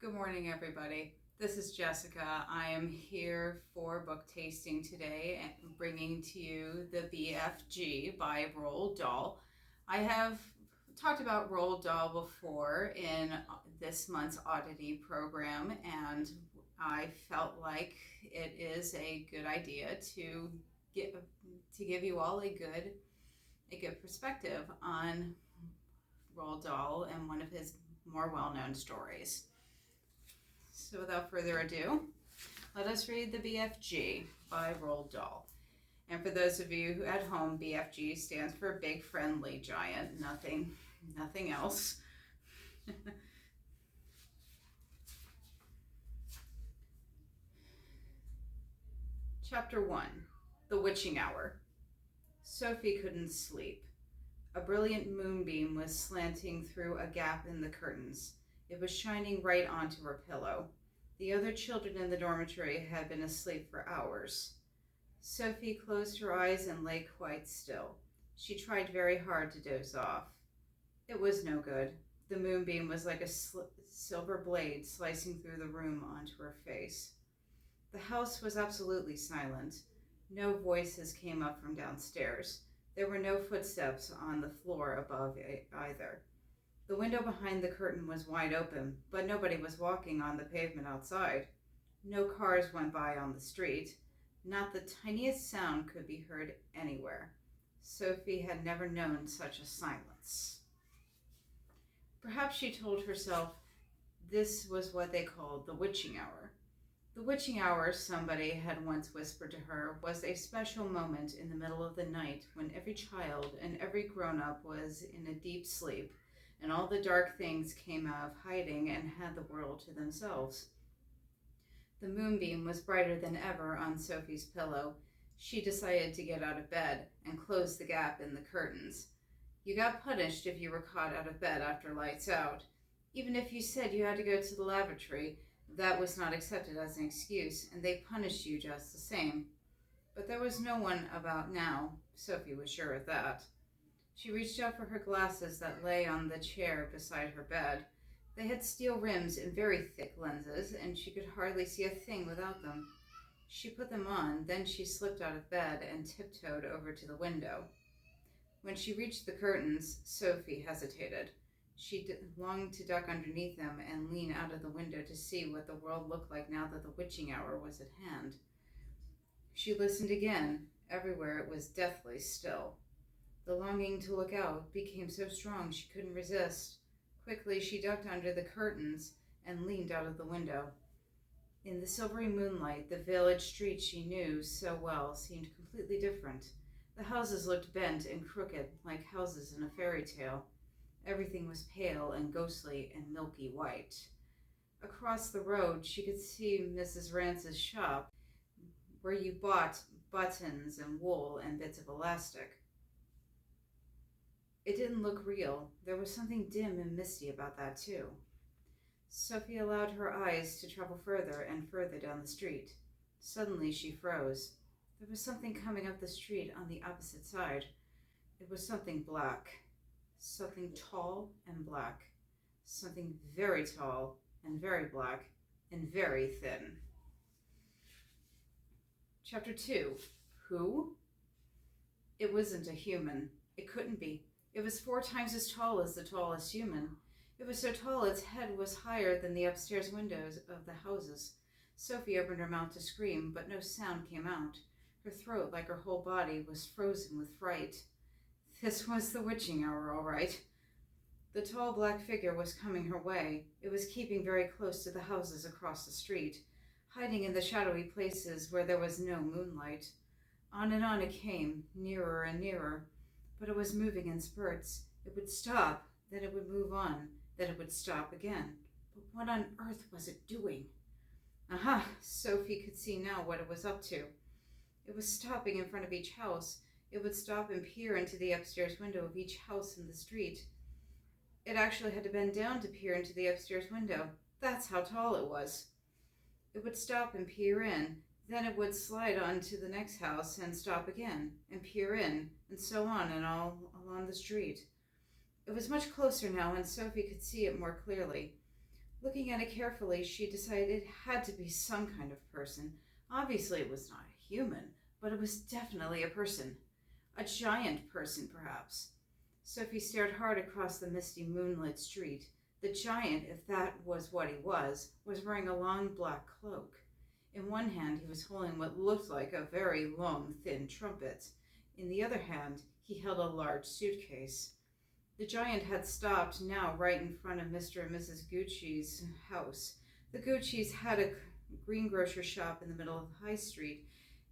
Good morning, everybody. This is Jessica. I am here for book tasting today and bringing to you the BFG by Roald Dahl. I have talked about Roald Dahl before in this month's oddity program, and I felt like it is a good idea to get to give you all a good perspective on Roald Dahl and one of his more well-known stories. So without further ado, let us read the BFG by Roald Dahl. And for those of you who at home, BFG stands for Big Friendly Giant, nothing else. Chapter 1, The Witching Hour. Sophie couldn't sleep. A brilliant moonbeam was slanting through a gap in the curtains. It was shining right onto her pillow. The other children in the dormitory had been asleep for hours. Sophie closed her eyes and lay quite still. She tried very hard to doze off. It was no good. The moonbeam was like a silver blade slicing through the room onto her face. The house was absolutely silent. No voices came up from downstairs. There were no footsteps on the floor above either. The window behind the curtain was wide open, but nobody was walking on the pavement outside. No cars went by on the street. Not the tiniest sound could be heard anywhere. Sophie had never known such a silence. Perhaps she told herself this was what they called the witching hour. The witching hour, somebody had once whispered to her, was a special moment in the middle of the night when every child and every grown-up was in a deep sleep, and all the dark things came out of hiding and had the world to themselves. The moonbeam was brighter than ever on Sophie's pillow. She decided to get out of bed and close the gap in the curtains. You got punished if you were caught out of bed after lights out. Even if you said you had to go to the lavatory, that was not accepted as an excuse, and they punished you just the same. But there was no one about now. Sophie was sure of that. She reached out for her glasses that lay on the chair beside her bed. They had steel rims and very thick lenses, and she could hardly see a thing without them. She put them on, then she slipped out of bed and tiptoed over to the window. When she reached the curtains, Sophie hesitated. She longed to duck underneath them and lean out of the window to see what the world looked like now that the witching hour was at hand. She listened again. Everywhere it was deathly still. The longing to look out became so strong she couldn't resist. Quickly she ducked under the curtains and leaned out of the window. In the silvery moonlight, the village street she knew so well seemed completely different. The houses looked bent and crooked, like houses in a fairy tale. Everything was pale and ghostly and milky white. Across the road, she could see Mrs. Rance's shop, where you bought buttons and wool and bits of elastic. It didn't look real. There was something dim and misty about that, too. Sophie allowed her eyes to travel further and further down the street. Suddenly she froze. There was something coming up the street on the opposite side. It was something black. Something tall and black. Something very tall and very black and very thin. Chapter 2. Who? It wasn't a human. It couldn't be. It was 4 times as tall as the tallest human. It was so tall its head was higher than the upstairs windows of the houses. Sophie opened her mouth to scream, but no sound came out. Her throat, like her whole body, was frozen with fright. This was the witching hour, all right. The tall black figure was coming her way. It was keeping very close to the houses across the street, hiding in the shadowy places where there was no moonlight. On and on it came, nearer and nearer. But it was moving in spurts. It would stop, then it would move on, then it would stop again. But what on earth was it doing? Aha! Sophie could see now what it was up to. It was stopping in front of each house. It would stop and peer into the upstairs window of each house in the street. It actually had to bend down to peer into the upstairs window. That's how tall it was. It would stop and peer in. Then it would slide on to the next house and stop again and peer in, and so on and all along the street. It was much closer now, and Sophie could see it more clearly. Looking at it carefully, she decided it had to be some kind of person. Obviously, it was not a human, but it was definitely a person. A giant person, perhaps. Sophie stared hard across the misty moonlit street. The giant, if that was what he was wearing a long black cloak. In one hand he was holding what looked like a very long, thin trumpet. In the other hand he held a large suitcase. The giant had stopped now right in front of Mr. and Mrs. Gucci's house. The Gucci's had a greengrocer shop in the middle of the high street,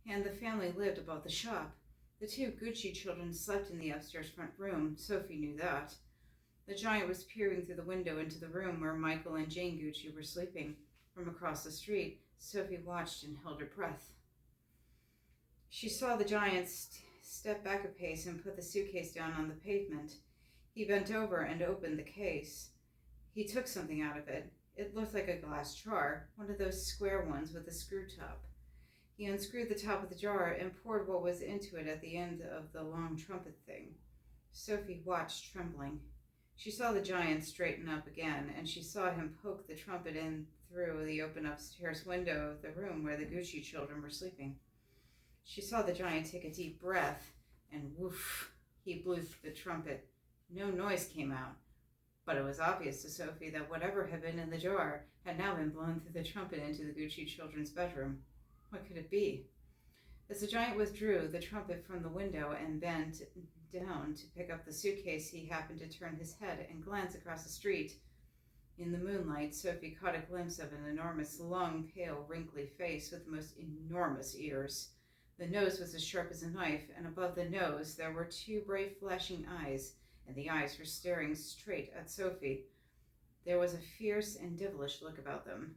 and the family lived above the shop. The two Gucci children slept in the upstairs front room. Sophie knew that. The giant was peering through the window into the room where Michael and Jane Gucci were sleeping. From across the street, Sophie watched and held her breath. She saw the giant step back a pace and put the suitcase down on the pavement. He bent over and opened the case. He took something out of it. It looked like a glass jar, one of those square ones with a screw top. He unscrewed the top of the jar and poured what was into it at the end of the long trumpet thing. Sophie watched, trembling. She saw the giant straighten up again, and she saw him poke the trumpet in through the open upstairs window of the room where the Gucci children were sleeping. She saw the giant take a deep breath, and woof, he blew the trumpet. No noise came out, but it was obvious to Sophie that whatever had been in the jar had now been blown through the trumpet into the Gucci children's bedroom. What could it be? As the giant withdrew the trumpet from the window and bent down to pick up the suitcase, he happened to turn his head and glance across the street. In the moonlight, Sophie caught a glimpse of an enormous, long, pale, wrinkly face with the most enormous ears. The nose was as sharp as a knife, and above the nose there were two bright flashing eyes, and the eyes were staring straight at Sophie. There was a fierce and devilish look about them.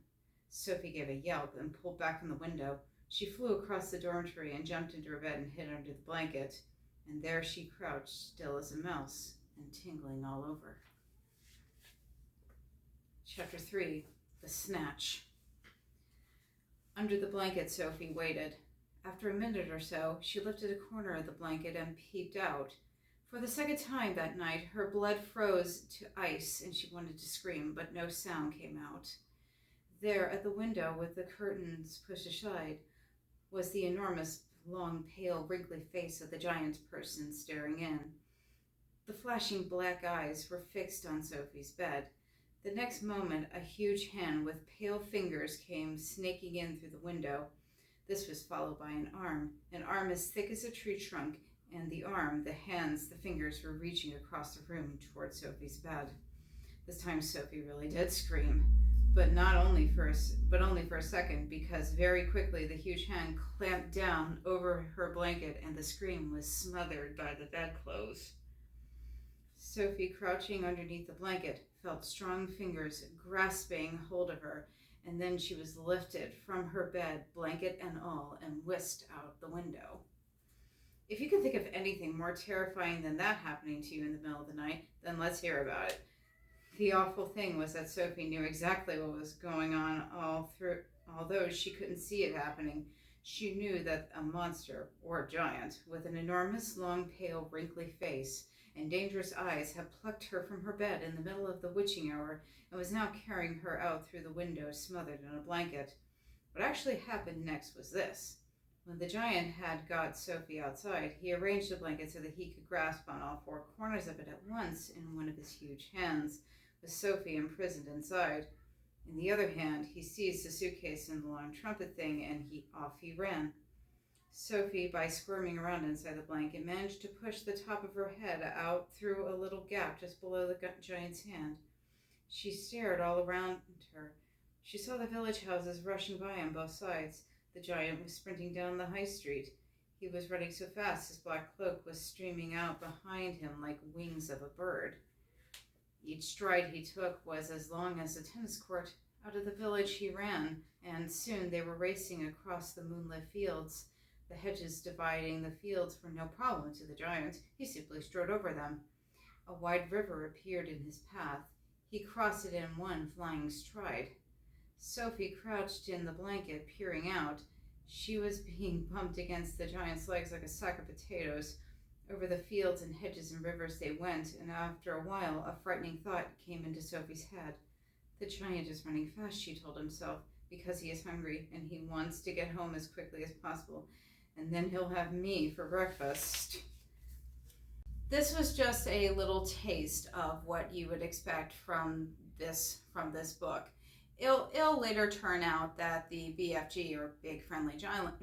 Sophie gave a yelp and pulled back from the window. She flew across the dormitory and jumped into her bed and hid under the blanket. And there she crouched, still as a mouse, and tingling all over. Chapter 3, The Snatch. Under the blanket, Sophie waited. After a minute or so, she lifted a corner of the blanket and peeped out. For the second time that night, her blood froze to ice, and she wanted to scream, but no sound came out. There, at the window, with the curtains pushed aside, was the enormous, long, pale, wrinkly face of the giant person staring in. The flashing black eyes were fixed on Sophie's bed. The next moment, a huge hand with pale fingers came snaking in through the window. This was followed by an arm as thick as a tree trunk, and the arm, the hands, the fingers were reaching across the room toward Sophie's bed. This time Sophie really did scream, but only for a second, because very quickly the huge hand clamped down over her blanket and the scream was smothered by the bedclothes. Sophie, crouching underneath the blanket, felt strong fingers grasping hold of her, and then she was lifted from her bed, blanket and all, and whisked out the window. If you can think of anything more terrifying than that happening to you in the middle of the night, then let's hear about it. The awful thing was that Sophie knew exactly what was going on although she couldn't see it happening. She knew that a monster, or a giant, with an enormous, long, pale, wrinkly face and dangerous eyes had plucked her from her bed in the middle of the witching hour and was now carrying her out through the window smothered in a blanket. What actually happened next was this. When the giant had got Sophie outside, he arranged the blanket so that he could grasp on all four corners of it at once in one of his huge hands, with Sophie imprisoned inside. In the other hand, he seized the suitcase and the long trumpet thing, and off he ran. Sophie, by squirming around inside the blanket, managed to push the top of her head out through a little gap just below the giant's hand. She stared all around her. She saw the village houses rushing by on both sides. The giant was sprinting down the high street. He was running so fast his black cloak was streaming out behind him like wings of a bird. Each stride he took was as long as a tennis court. Out of the village he ran, and soon they were racing across the moonlit fields. The hedges dividing the fields were no problem to the giant. He simply strode over them. A wide river appeared in his path. He crossed it in one flying stride. Sophie crouched in the blanket, peering out. She was being bumped against the giant's legs like a sack of potatoes. Over the fields and hedges and rivers they went, and after a while a frightening thought came into Sophie's head. The giant is running fast, she told himself, because he is hungry and he wants to get home as quickly as possible. And then he'll have me for breakfast. This was just a little taste of what you would expect from this book. It'll later turn out that the BFG, or Big Friendly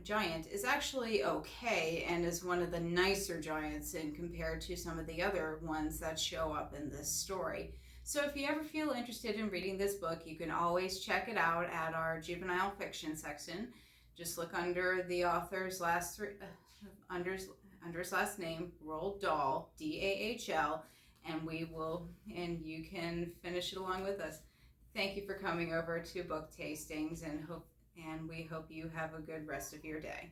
Giant, is actually okay and is one of the nicer giants in compared to some of the other ones that show up in this story. So if you ever feel interested in reading this book, you can always check it out at our juvenile fiction section. Just look under the author's under his last name, Roald Dahl, Dahl, and you can finish it along with us. Thank you for coming over to Book Tastings, and we hope you have a good rest of your day.